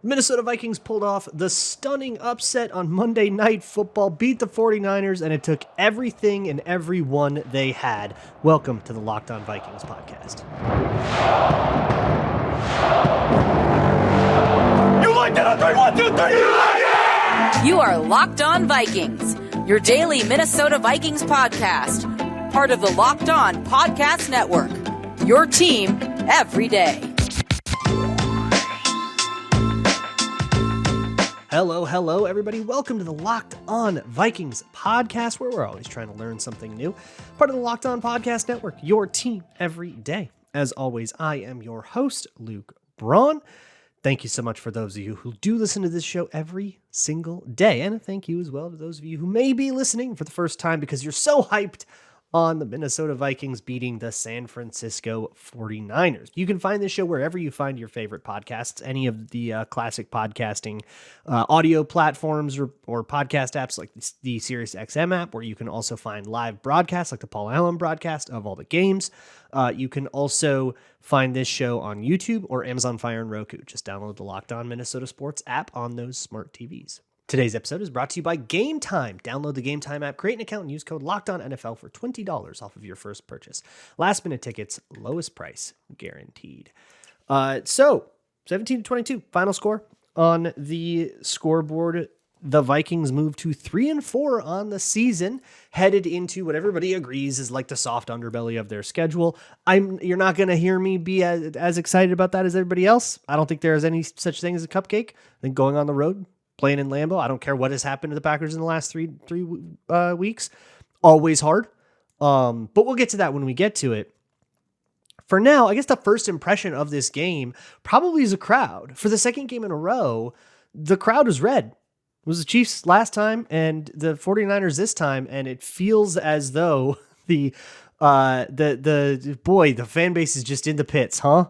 Minnesota Vikings pulled off the stunning upset on Monday Night Football, beat the 49ers, and it took everything and everyone they had. Welcome to the Locked On Vikings podcast. You like that? 3, 1, 2, 3. You like it? You are Locked On Vikings, your daily Minnesota Vikings podcast. Part of the Locked On Podcast Network, your team every day. Hello, everybody. Welcome to the Locked On Vikings podcast, where we're always trying to learn something new. Part of the Locked On Podcast Network, your team every day. As always, I am your host, Luke Braun. Thank you so much for those of you who do listen to this show every single day. And a thank you as well to those of you who may be listening for the first time because you're so hyped on the Minnesota Vikings beating the San Francisco 49ers. You can find this show wherever you find your favorite podcasts, any of the classic podcasting audio platforms or podcast apps like the SiriusXM app, where you can also find live broadcasts like the Paul Allen broadcast of all the games. You can also find this show on YouTube or Amazon Fire and Roku. Just download the Locked On Minnesota Sports app on those smart TVs. Today's episode is brought to you by Gametime. Download the Gametime app, create an account, and use code LOCKEDONNFL for $20 off of your first purchase. Last minute tickets, lowest price guaranteed. So 17-22, final score on the scoreboard. The Vikings move to 3-4 on the season, headed into what everybody agrees is like the soft underbelly of their schedule. You're not going to hear me be as excited about that as everybody else. I don't think there is any such thing as a cupcake. I think going on the road, playing in Lambeau, I don't care what has happened to the Packers in the last three weeks. Always hard. But we'll get to that when we get to it. For now, I guess the first impression of this game probably is a crowd. For the second game in a row, the crowd is red. It was the Chiefs last time and the 49ers this time, and it feels as though the fan base is just in the pits, huh?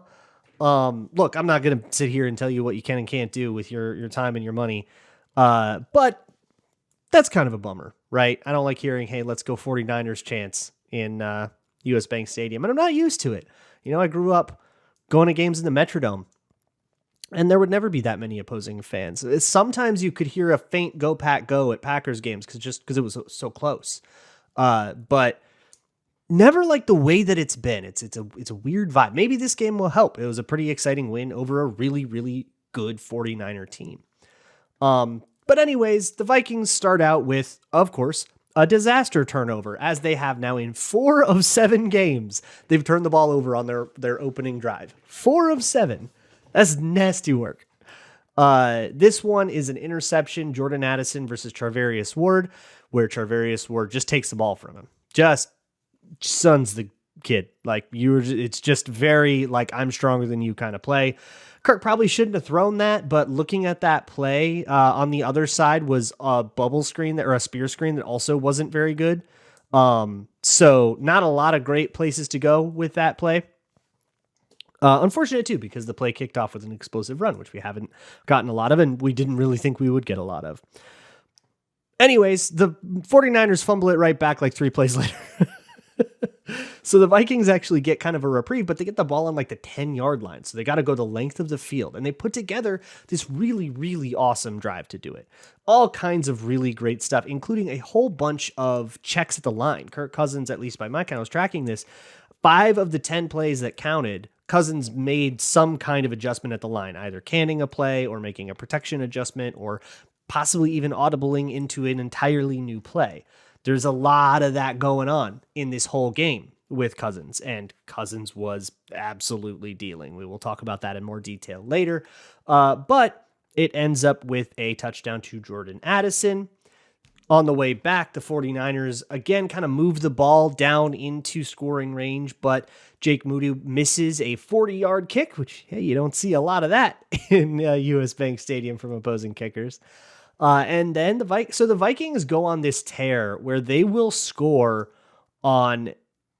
Look, I'm not going to sit here and tell you what you can and can't do with your time and your money. But that's kind of a bummer, right? I don't like hearing, hey, let's go 49ers chants in, US Bank Stadium. And I'm not used to it. You know, I grew up going to games in the Metrodome, and there would never be that many opposing fans. Sometimes you could hear a faint go Pack go at Packers games because it was so close. But never like the way that it's been. It's a weird vibe. Maybe this game will help. It was a pretty exciting win over a really, really good 49er team. But anyways, the Vikings start out with, of course, a disaster turnover, as they have now in 4 of 7 games. They've turned the ball over on their opening drive. 4 of 7. That's nasty work. This one is an interception, Jordan Addison versus Charvarius Ward, where Charvarius Ward just takes the ball from him. Just son's the kid. It's just very like I'm stronger than you kind of play. Kirk probably shouldn't have thrown that, but looking at that play, on the other side was a bubble screen or a spear screen that also wasn't very good. So not a lot of great places to go with that play. Unfortunate too, because the play kicked off with an explosive run, which we haven't gotten a lot of, and we didn't really think we would get a lot of. Anyways, the 49ers fumble it right back like 3 plays later. So the Vikings actually get kind of a reprieve, but they get the ball on like the 10-yard line. So they got to go the length of the field, and they put together this really, really awesome drive to do it. All kinds of really great stuff, including a whole bunch of checks at the line. Kirk Cousins, at least by my count, I was tracking this. 5 of the 10 plays that counted, Cousins made some kind of adjustment at the line, either canning a play or making a protection adjustment or possibly even audibling into an entirely new play. There's a lot of that going on in this whole game with Cousins, and Cousins was absolutely dealing. We will talk about that in more detail later, but it ends up with a touchdown to Jordan Addison. On the way back, the 49ers again kind of move the ball down into scoring range, but Jake Moody misses a 40-yard kick, which, hey, you don't see a lot of that in US Bank Stadium from opposing kickers. And then the Vikings go on this tear where they will score on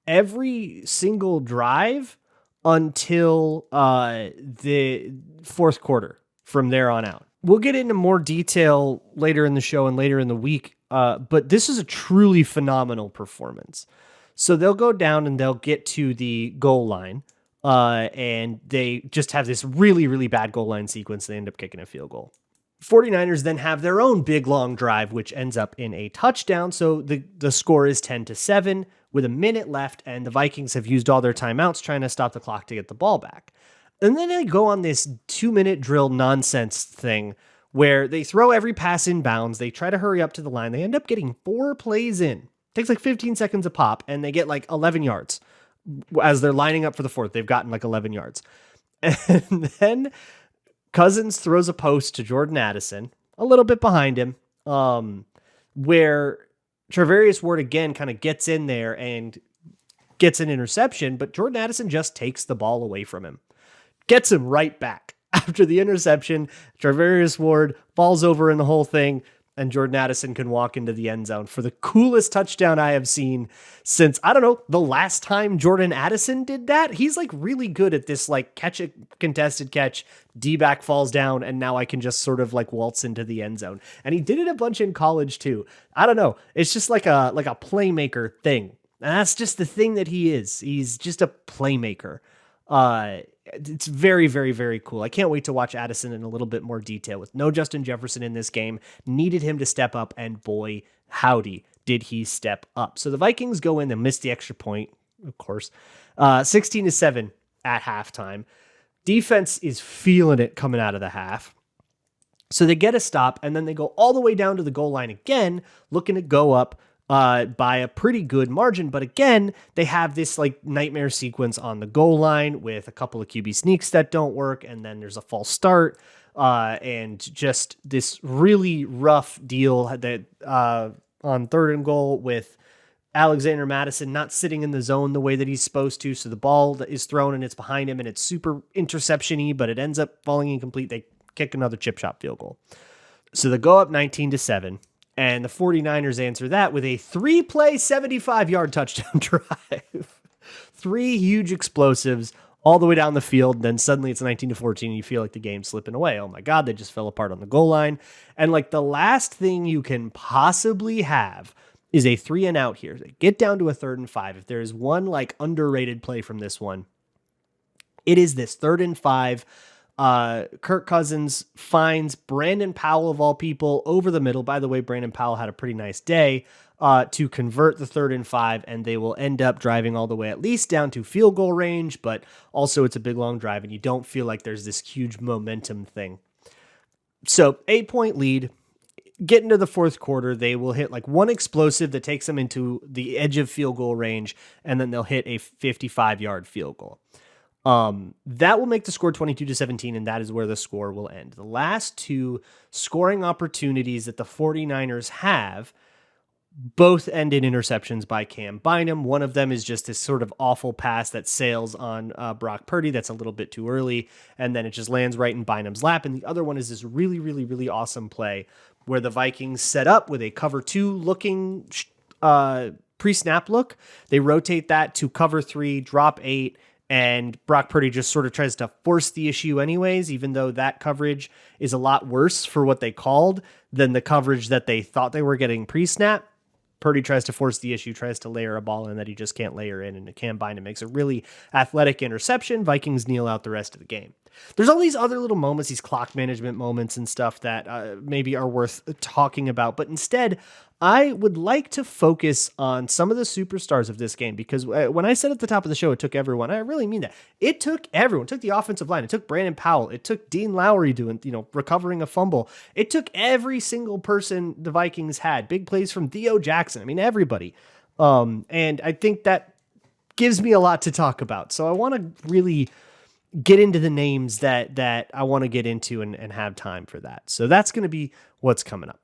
every single drive until the fourth quarter from there on out. We'll get into more detail later in the show and later in the week, but this is a truly phenomenal performance. So they'll go down and they'll get to the goal line and they just have this really, really bad goal line sequence. They end up kicking a field goal. 49ers then have their own big long drive, which ends up in a touchdown. So the score is 10-7 with a minute left, and the Vikings have used all their timeouts trying to stop the clock to get the ball back. And then they go on this 2-minute drill nonsense thing where they throw every pass in bounds. They try to hurry up to the line. They end up getting 4 plays in. Takes like 15 seconds a pop, and they get like 11 yards. As they're lining up for the fourth, they've gotten like 11 yards. And then Cousins throws a post to Jordan Addison, a little bit behind him, where Charvarius Ward again kind of gets in there and gets an interception, but Jordan Addison just takes the ball away from him. Gets him right back. After the interception, Charvarius Ward falls over in the whole thing, and Jordan Addison can walk into the end zone for the coolest touchdown I have seen since, I don't know, the last time Jordan Addison did that. He's like really good at this, like catch a contested catch, D-back falls down, and now I can just sort of like waltz into the end zone. And he did it a bunch in college too. I don't know. It's just like a playmaker thing. And that's just the thing that he is. He's just a playmaker. It's very, very, very cool. I can't wait to watch Addison in a little bit more detail. With no Justin Jefferson in this game, needed him to step up, and boy, howdy, did he step up. So the Vikings go in and miss the extra point, of course, 16-7 at halftime. Defense is feeling it coming out of the half. So they get a stop, and then they go all the way down to the goal line again, looking to go up by a pretty good margin. But again, they have this like nightmare sequence on the goal line with a couple of QB sneaks that don't work. And then there's a false start and just this really rough deal that on 3rd and goal with Alexander Mattison not sitting in the zone the way that he's supposed to. So the ball is thrown and it's behind him and it's super interception-y, but it ends up falling incomplete. They kick another chip shot field goal. So they go up 19-7. And the 49ers answer that with a 3-play, 75-yard touchdown drive. 3 huge explosives all the way down the field. And then suddenly it's 19-14 and you feel like the game's slipping away. Oh my God, they just fell apart on the goal line. And like the last thing you can possibly have is a 3-and-out here. They get down to a 3rd and 5. If there is one like underrated play from this one, it is this 3rd and 5. Kirk Cousins finds Brandon Powell, of all people, over the middle. By the way, Brandon Powell had a pretty nice day to convert the 3rd and 5, and they will end up driving all the way at least down to field goal range, but also it's a big, long drive, and you don't feel like there's this huge momentum thing. So 8-point lead. Get into the 4th quarter, they will hit like one explosive that takes them into the edge of field goal range, and then they'll hit a 55-yard field goal. That will make the score 22-17, and that is where the score will end. The last 2 scoring opportunities that the 49ers have both end in interceptions by Cam Bynum. One of them is just this sort of awful pass that sails on Brock Purdy. That's a little bit too early, and then it just lands right in Bynum's lap. And the other one is this really, really, really awesome play where the Vikings set up with a cover 2 looking pre-snap look. They rotate that to cover 3, drop 8, and Brock Purdy just sort of tries to force the issue anyways, even though that coverage is a lot worse for what they called than the coverage that they thought they were getting pre-snap. Purdy tries to force the issue, tries to layer a ball in that he just can't layer in, and Cam Bynum makes a really athletic interception. Vikings kneel out the rest of the game. There's all these other little moments, these clock management moments and stuff that maybe are worth talking about, but instead, I would like to focus on some of the superstars of this game, because when I said at the top of the show, it took everyone, I really mean that. It took everyone. It took the offensive line. It took Brandon Powell. It took Dean Lowry recovering a fumble. It took every single person the Vikings had. Big plays from Theo Jackson. I mean, everybody. And I think that gives me a lot to talk about. So I want to really get into the names that I want to get into and have time for that. So that's going to be what's coming up.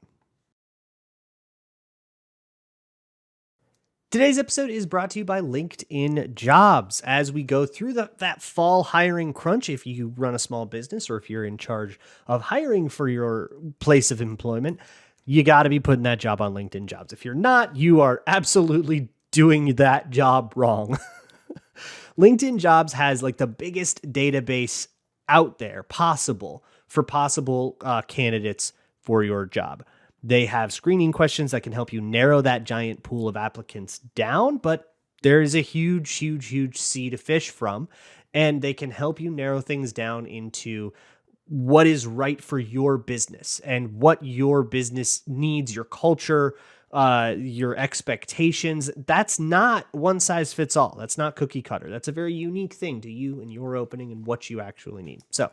Today's episode is brought to you by LinkedIn Jobs. As we go through that fall hiring crunch, if you run a small business or if you're in charge of hiring for your place of employment, you got to be putting that job on LinkedIn Jobs. If you're not, you are absolutely doing that job wrong. LinkedIn Jobs has like the biggest database out there possible for possible candidates for your job. They have screening questions that can help you narrow that giant pool of applicants down, but there is a huge, huge, huge sea to fish from. and they can help you narrow things down into what is right for your business and what your business needs, your culture, your expectations. That's not one size fits all. That's not cookie cutter. That's a very unique thing to you and your opening and what you actually need. So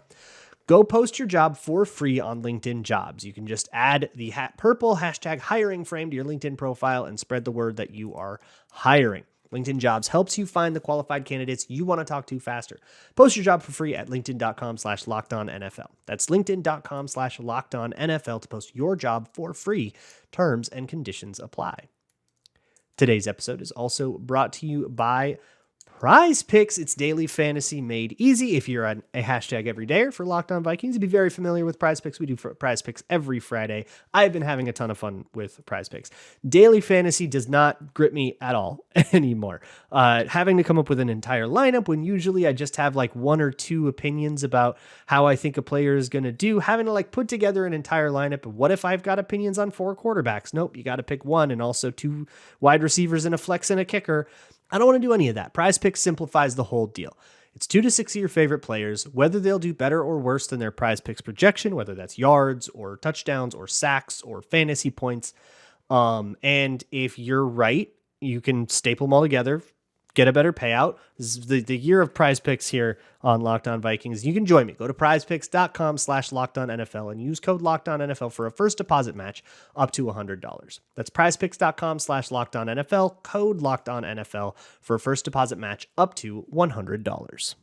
go post your job for free on LinkedIn Jobs. You can just add the purple hashtag hiring frame to your LinkedIn profile and spread the word that you are hiring. LinkedIn Jobs helps you find the qualified candidates you want to talk to faster. Post your job for free at linkedin.com/lockedonnfl. That's linkedin.com/lockedonnfl to post your job for free. Terms and conditions apply. Today's episode is also brought to you by PrizePicks. It's daily fantasy made easy. If you're a hashtag everydayer for Locked On Vikings, you'd be very familiar with PrizePicks. We do PrizePicks every Friday. I've been having a ton of fun with PrizePicks. Daily fantasy does not grip me at all anymore. Having to come up with an entire lineup when usually I just have like one or two opinions about how I think a player is going to do. Having to like put together an entire lineup. What if I've got opinions on 4 quarterbacks? Nope, you got to pick one and also 2 wide receivers and a flex and a kicker. I don't want to do any of that. PrizePicks simplifies the whole deal. It's 2 to 6 of your favorite players, whether they'll do better or worse than their PrizePicks projection, whether that's yards or touchdowns or sacks or fantasy points. And if you're right, you can staple them all together, get a better payout. This is the year of PrizePicks here on Locked On Vikings. You can join me. Go to prizepicks.com/LockedOnNFL and use code LockedOnNFL for a first deposit match up to $100. That's prizepicks.com/LockedOnNFL, code LockedOnNFL for a first deposit match up to $100.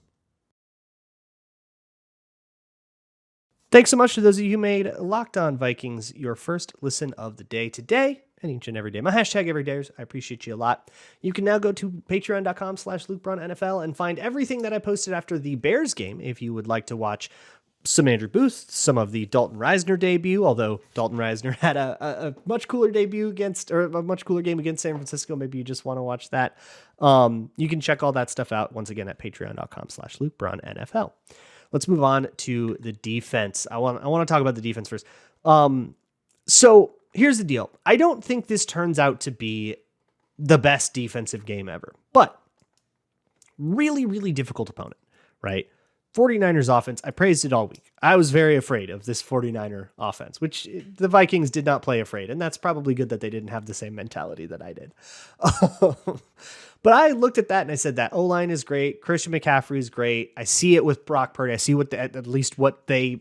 Thanks so much to those of you who made Locked On Vikings your first listen of the day today and each and every day. My hashtag everydayers. I appreciate you a lot. You can now go to patreon.com/LukeBraunNFL and find everything that I posted after the Bears game. If you would like to watch some Andrew Booth, some of the Dalton Reisner debut, although Dalton Reisner had a much cooler debut or a much cooler game against San Francisco. Maybe you just want to watch that. You can check all that stuff out once again at patreon.com/LukeBraunNFL. Let's move on to the defense. I want to talk about the defense first. So here's the deal. I don't think this turns out to be the best defensive game ever, but really, really difficult opponent, right? 49ers offense. I praised it all week. I was very afraid of this 49er offense, which the Vikings did not play afraid. And that's probably good that they didn't have the same mentality that I did. But I looked at that and I said that O-line is great. Christian McCaffrey is great. I see it with Brock Purdy. I see at least what they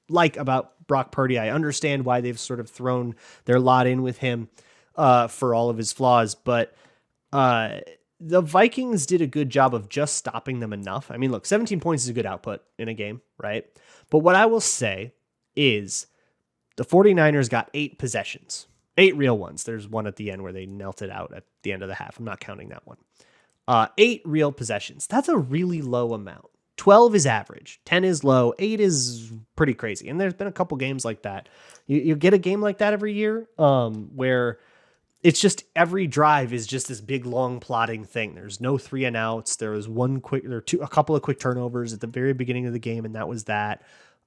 like about Brock Purdy. I understand why they've sort of thrown their lot in with him for all of his flaws. But the Vikings did a good job of just stopping them enough. I mean, look, 17 points is a good output in a game, right? But what I will say is the 49ers got 8 possessions. 8 real ones. There's one at the end where they knelt it out at the end of the half. I'm not counting that one. 8 real possessions. That's a really low amount. 12 is average. 10 is low. 8 is pretty crazy. And there's been a couple games like that. You get a game like that every year where it's just every drive is just this big, long plotting thing. There's no 3 and outs. There was a couple of quick turnovers at the very beginning of the game, and that was that.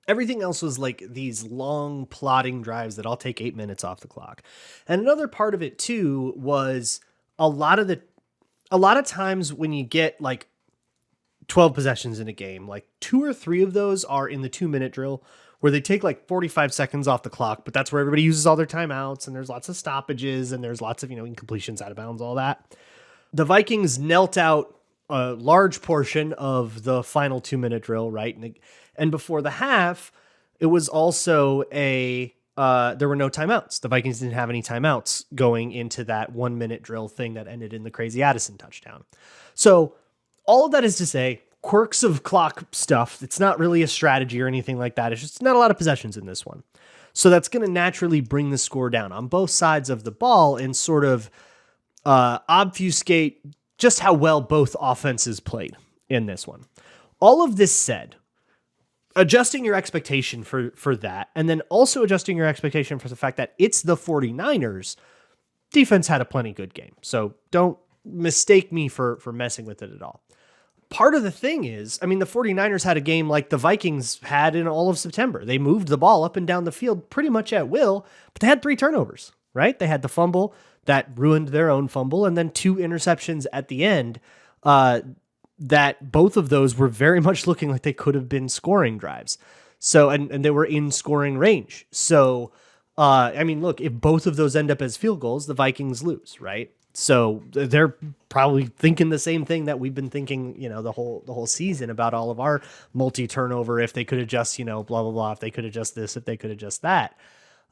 Everything else was like these long plotting drives that all take 8 minutes off the clock. And another part of it too was a lot of times when you get like 12 possessions in a game, like 2 or 3 of those are in the 2-minute drill where they take like 45 seconds off the clock, but that's where everybody uses all their timeouts and there's lots of stoppages and there's lots of, incompletions, out of bounds, all that. The Vikings knelt out a large portion of the final 2-minute drill, right? And before the half, it was also there were no timeouts. The Vikings didn't have any timeouts going into that 1-minute drill thing that ended in the crazy Addison touchdown. So all of that is to say, quirks of clock stuff. It's not really a strategy or anything like that. It's just not a lot of possessions in this one. So that's going to naturally bring the score down on both sides of the ball and sort of obfuscate just how well both offenses played in this one. All of this said, adjusting your expectation for that, and then also adjusting your expectation for the fact that it's the 49ers, defense had a plenty good game. So don't mistake me for messing with it at all. Part of the thing is, the 49ers had a game like the Vikings had in all of September. They moved the ball up and down the field pretty much at will, but they had 3 turnovers, right? They had the fumble that ruined their own fumble, and then 2 interceptions at the end. that both of those were very much looking like they could have been scoring drives. So, and they were in scoring range. So, I mean, look, if both of those end up as field goals, the Vikings lose, right? So they're probably thinking the same thing that we've been thinking, the whole season about all of our multi-turnover. If they could adjust, blah, blah, blah, if they could adjust this, if they could adjust that.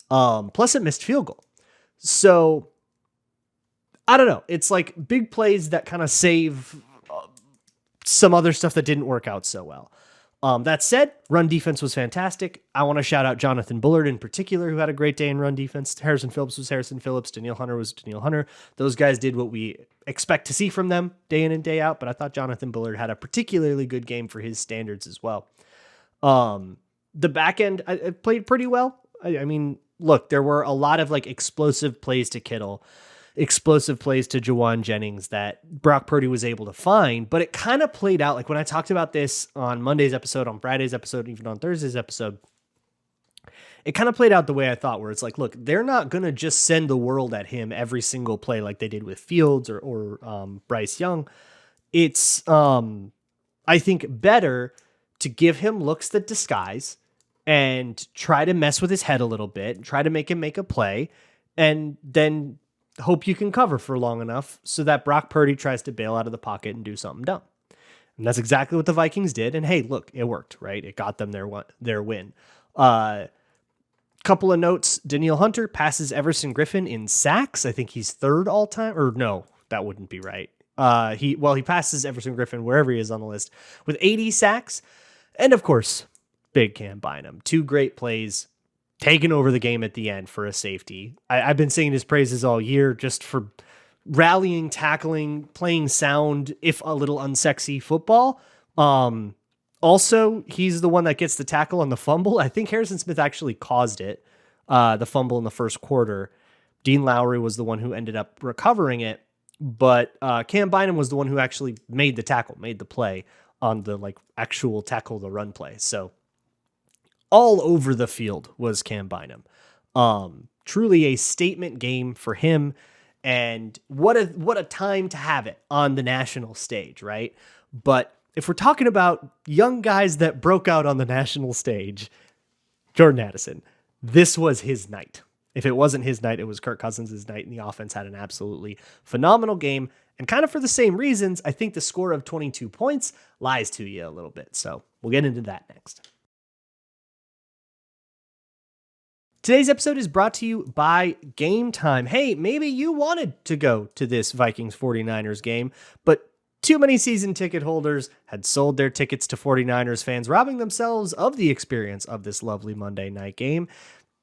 Plus it missed field goal. So I don't know. It's like big plays that kind of save some other stuff that didn't work out so well. That said, run defense was fantastic. I want to shout out Jonathan Bullard in particular, who had a great day in run defense. Harrison Phillips was Harrison Phillips. Danielle Hunter was Danielle Hunter. Those guys did what we expect to see from them day in and day out, but I thought Jonathan Bullard had a particularly good game for his standards as well. The back end I played pretty well. I mean, look, there were a lot of like explosive plays to Kittle, explosive plays to Jawan Jennings that Brock Purdy was able to find, but it kind of played out like when I talked about this on Monday's episode, on Friday's episode, even on Thursday's episode, it kind of played out the way I thought, where it's like, look, they're not going to just send the world at him every single play like they did with Fields or Bryce Young. It's, I think, better to give him looks that disguise and try to mess with his head a little bit, try to make him make a play, and then hope you can cover for long enough so that Brock Purdy tries to bail out of the pocket and do something dumb. And that's exactly what the Vikings did. And hey, look, it worked, right? It got them their win. Couple of notes. Danielle Hunter passes Everson Griffin in sacks. I think he's third all time, or no, that wouldn't be right. He passes Everson Griffin wherever he is on the list with 80 sacks. And of course, big Cam Bynum. 2 great plays, taking over the game at the end for a safety. I've been singing his praises all year just for rallying, tackling, playing sound, if a little unsexy football. Also, he's the one that gets the tackle on the fumble. I think Harrison Smith actually caused it, the fumble in the first quarter. Dean Lowry was the one who ended up recovering it, but Cam Bynum was the one who actually made the tackle, made the play on the like actual tackle the run play. So all over the field was Cam Bynum. Truly a statement game for him. And what a time to have it on the national stage, right? But if we're talking about young guys that broke out on the national stage, Jordan Addison, this was his night. If it wasn't his night, it was Kirk Cousins' night, and the offense had an absolutely phenomenal game. And kind of for the same reasons, I think the score of 22 points lies to you a little bit. So we'll get into that next. Today's episode is brought to you by Gametime. Hey, maybe you wanted to go to this Vikings 49ers game, but too many season ticket holders had sold their tickets to 49ers fans, robbing themselves of the experience of this lovely Monday night game.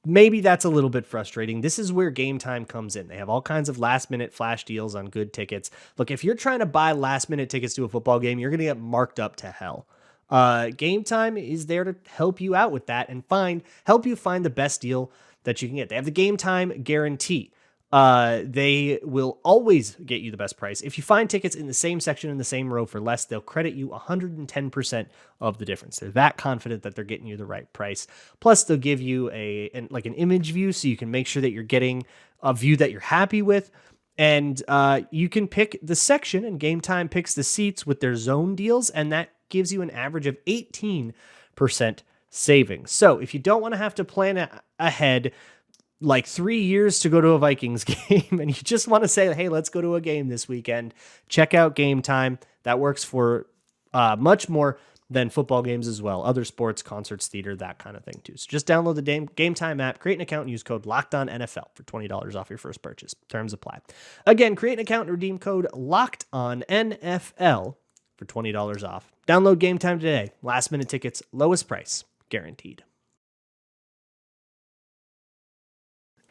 Maybe that's a little bit frustrating. This is where Gametime comes in. They have all kinds of last-minute flash deals on good tickets. Look, if you're trying to buy last-minute tickets to a football game, you're going to get marked up to hell. Gametime is there to help you out with that and help you find the best deal that you can get. They have the Gametime guarantee. They will always get you the best price. If you find tickets in the same section in the same row for less, they'll credit you 110% of the difference. They're that confident that they're getting you the right price. Plus, they'll give you an image view so you can make sure that you're getting a view that you're happy with. And you can pick the section, and Gametime picks the seats with their zone deals, and that gives you an average of 18% savings. So if you don't want to have to plan ahead like 3 years to go to a Vikings game, and you just want to say, hey, let's go to a game this weekend, check out Gametime. That works for much more than football games as well. Other sports, concerts, theater, that kind of thing too. So just download the Gametime app, create an account, and use code LOCKEDONNFL for $20 off your first purchase. Terms apply. Again, create an account and redeem code LOCKEDONNFL for $20 off. Download Gametime today. Last minute tickets, lowest price, guaranteed.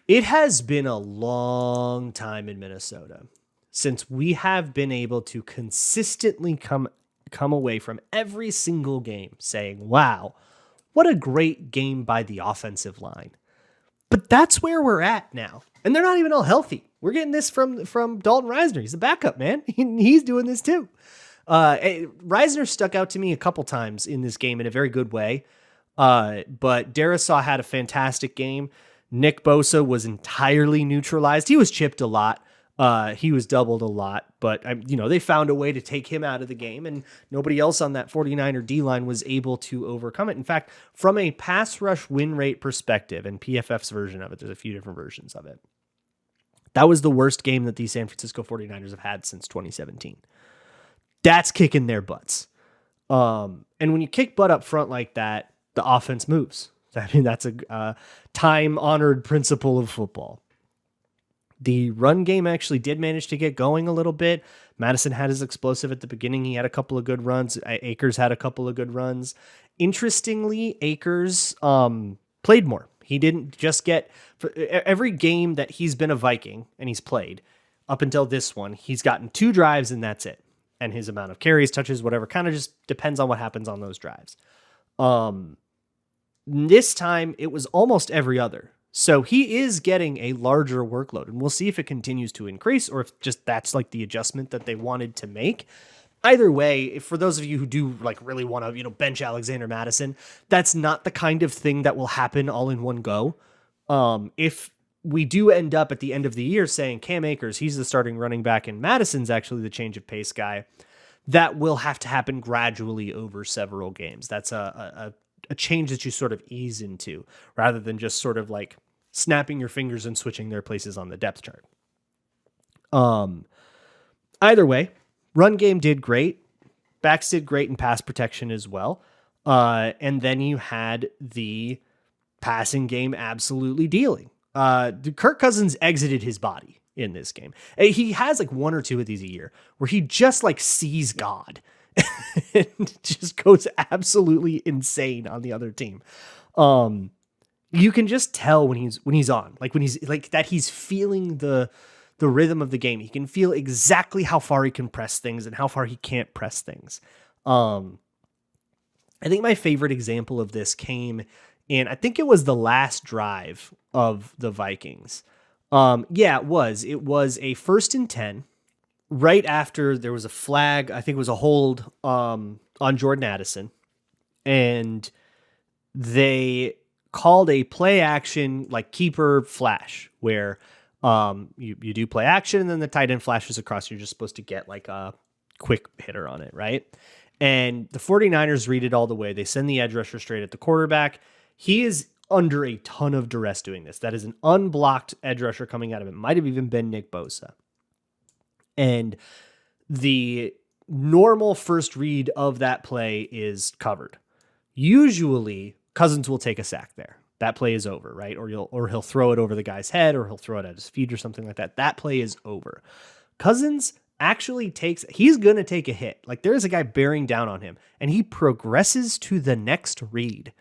It has been a long time in Minnesota since we have been able to consistently come away from every single game saying, wow, what a great game by the offensive line. But that's where we're at now. And they're not even all healthy. We're getting this from Dalton Reisner. He's the backup, man. He's doing this too. Reisner stuck out to me a couple times in this game in a very good way. But Darisaw had a fantastic game. Nick Bosa was entirely neutralized. He was chipped a lot. He was doubled a lot, but they found a way to take him out of the game, and nobody else on that 49er D-line was able to overcome it. In fact, from a pass rush win rate perspective, and PFF's version of it, there's a few different versions of it, that was the worst game that the San Francisco 49ers have had since 2017. That's kicking their butts. And when you kick butt up front like that, the offense moves. I mean, that's a time-honored principle of football. The run game actually did manage to get going a little bit. Madison had his explosive at the beginning. He had a couple of good runs. Akers had a couple of good runs. Interestingly, Akers played more. He didn't just get for every game that he's been a Viking and he's played up until this one, he's gotten 2 drives and that's it. And his amount of carries, touches, whatever, kind of just depends on what happens on those drives. This time it was almost every other. So he is getting a larger workload, and we'll see if it continues to increase or if just that's like the adjustment that they wanted to make. Either way, if for those of you who do like really want to, bench Alexander Madison, that's not the kind of thing that will happen all in one go. If we do end up at the end of the year saying Cam Akers, he's the starting running back and Madison's actually the change of pace guy, that will have to happen gradually over several games. That's a change that you sort of ease into rather than just sort of like snapping your fingers and switching their places on the depth chart. Either way, run game did great. Backs did great in pass protection as well. And then you had the passing game absolutely dealing. Kirk Cousins exited his body in this game. He has like 1 or 2 of these a year where he just like sees God and just goes absolutely insane on the other team. You can just tell when he's on, like when he's like that, he's feeling the rhythm of the game. He can feel exactly how far he can press things and how far he can't press things. I think my favorite example of this came in, I think it was the last drive of the Vikings. It was a 1st and 10 right after there was a flag. I think it was a hold, on Jordan Addison, and they called a play action, like keeper flash, where, you do play action and then the tight end flashes across. You're just supposed to get like a quick hitter on it. Right. And the 49ers read it all the way. They send the edge rusher straight at the quarterback. He is under a ton of duress doing this. That is an unblocked edge rusher coming out of it. Might have even been Nick Bosa. And the normal first read of that play is covered. Usually Cousins will take a sack there. That play is over, right? Or he'll throw it over the guy's head, or he'll throw it at his feet or something like that. That play is over. Cousins actually he's going to take a hit. Like there's a guy bearing down on him and he progresses to the next read.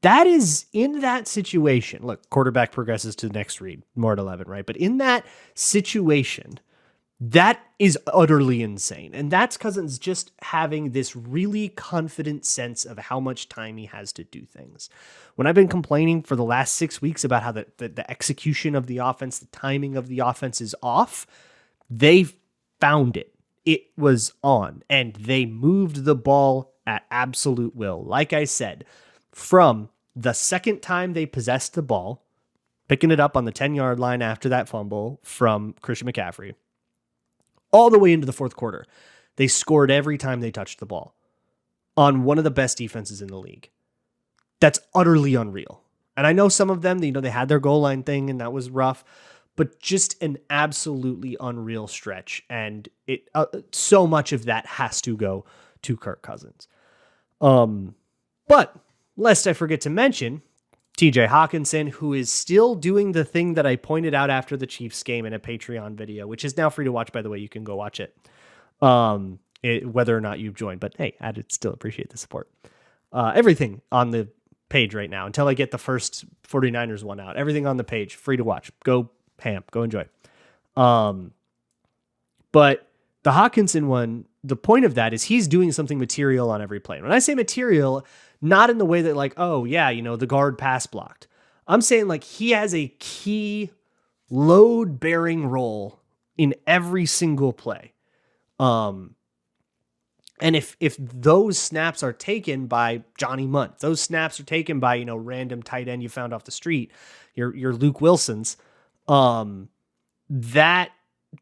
That is in that situation. Look, quarterback progresses to the next read, more at 11, right? But in that situation, that is utterly insane. And that's Cousins just having this really confident sense of how much time he has to do things. When I've been complaining for the last 6 weeks about how the execution of the offense, the timing of the offense is off, they found it. It was on, and they moved the ball at absolute will. Like I said, from the second time they possessed the ball, picking it up on the 10-yard line after that fumble from Christian McCaffrey, all the way into the 4th quarter, they scored every time they touched the ball on one of the best defenses in the league. That's utterly unreal. And I know some of them, they had their goal line thing and that was rough, but just an absolutely unreal stretch. And it so much of that has to go to Kirk Cousins. But lest I forget to mention, TJ Hawkinson, who is still doing the thing that I pointed out after the Chiefs game in a Patreon video, which is now free to watch, by the way. You can go watch it, whether or not you've joined. But hey, I'd still appreciate the support. Everything on the page right now, until I get the first 49ers one out. Everything on the page, free to watch. Go ham, go enjoy. But the Hawkinson one, the point of that is he's doing something material on every play. When I say material, not in the way that like, oh yeah, the guard pass blocked. I'm saying like he has a key load bearing role in every single play. And if those snaps are taken by Johnny Munt, those snaps are taken by, random tight end you found off the street, your Luke Wilsons, that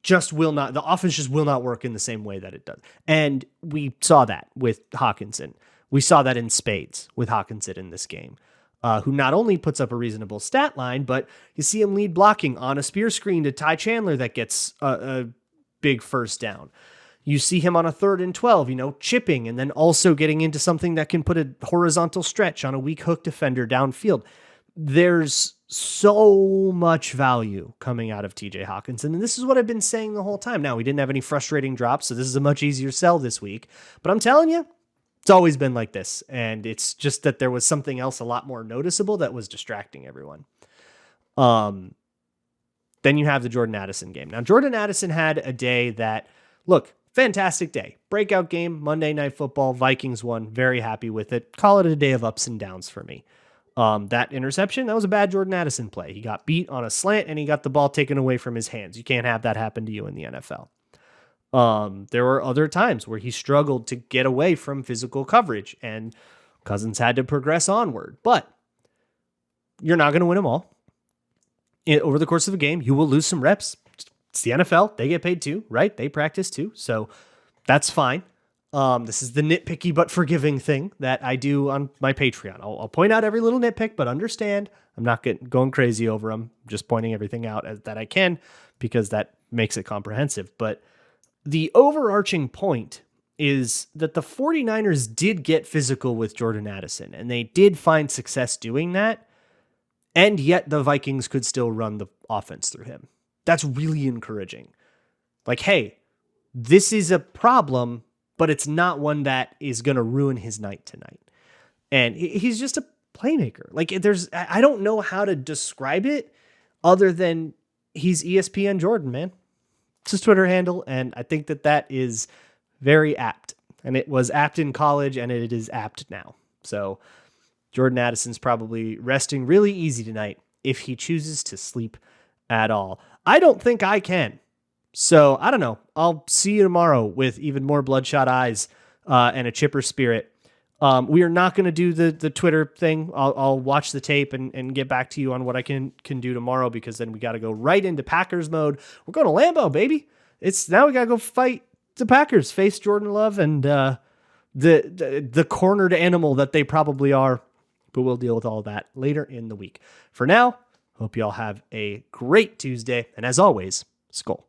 just will not, the offense just will not work in the same way that it does. And we saw that with Hawkinson. We saw that in spades with Hawkinson in this game, who not only puts up a reasonable stat line, but you see him lead blocking on a spear screen to Ty Chandler that gets a big first down. You see him on a 3rd and 12, chipping and then also getting into something that can put a horizontal stretch on a weak hook defender downfield. There's so much value coming out of TJ Hawkinson. And this is what I've been saying the whole time. Now, we didn't have any frustrating drops, so this is a much easier sell this week. But I'm telling you, it's always been like this. And it's just that there was something else a lot more noticeable that was distracting everyone. Then you have the Jordan Addison game. Now, Jordan Addison had a day that, look, fantastic day. Breakout game, Monday Night Football, Vikings won. Very happy with it. Call it a day of ups and downs for me. That interception, that was a bad Jordan Addison play. He got beat on a slant and he got the ball taken away from his hands. You can't have that happen to you in the NFL. There were other times where he struggled to get away from physical coverage and Cousins had to progress onward. But you're not going to win them all. Over the course of a game, you will lose some reps. It's the NFL. They get paid too, right? They practice too. So that's fine. This is the nitpicky but forgiving thing that I do on my Patreon. I'll point out every little nitpick, but understand I'm not going crazy over them. I'm just pointing everything out that I can because that makes it comprehensive. But the overarching point is that the 49ers did get physical with Jordan Addison, and they did find success doing that, and yet the Vikings could still run the offense through him. That's really encouraging. Like, hey, this is a problem, but it's not one that is going to ruin his night tonight. And he's just a playmaker. Like I don't know how to describe it other than he's ESPN Jordan, man. It's his Twitter handle. And I think that is very apt. And it was apt in college and it is apt now. So Jordan Addison's probably resting really easy tonight if he chooses to sleep at all. I don't think I can. So I don't know. I'll see you tomorrow with even more bloodshot eyes and a chipper spirit. We are not going to do the Twitter thing. I'll watch the tape and get back to you on what I can do tomorrow because then we got to go right into Packers mode. We're going to Lambeau, baby. Now we got to go fight the Packers, face Jordan Love and the cornered animal that they probably are. But we'll deal with all of that later in the week. For now, hope you all have a great Tuesday. And as always, Skol.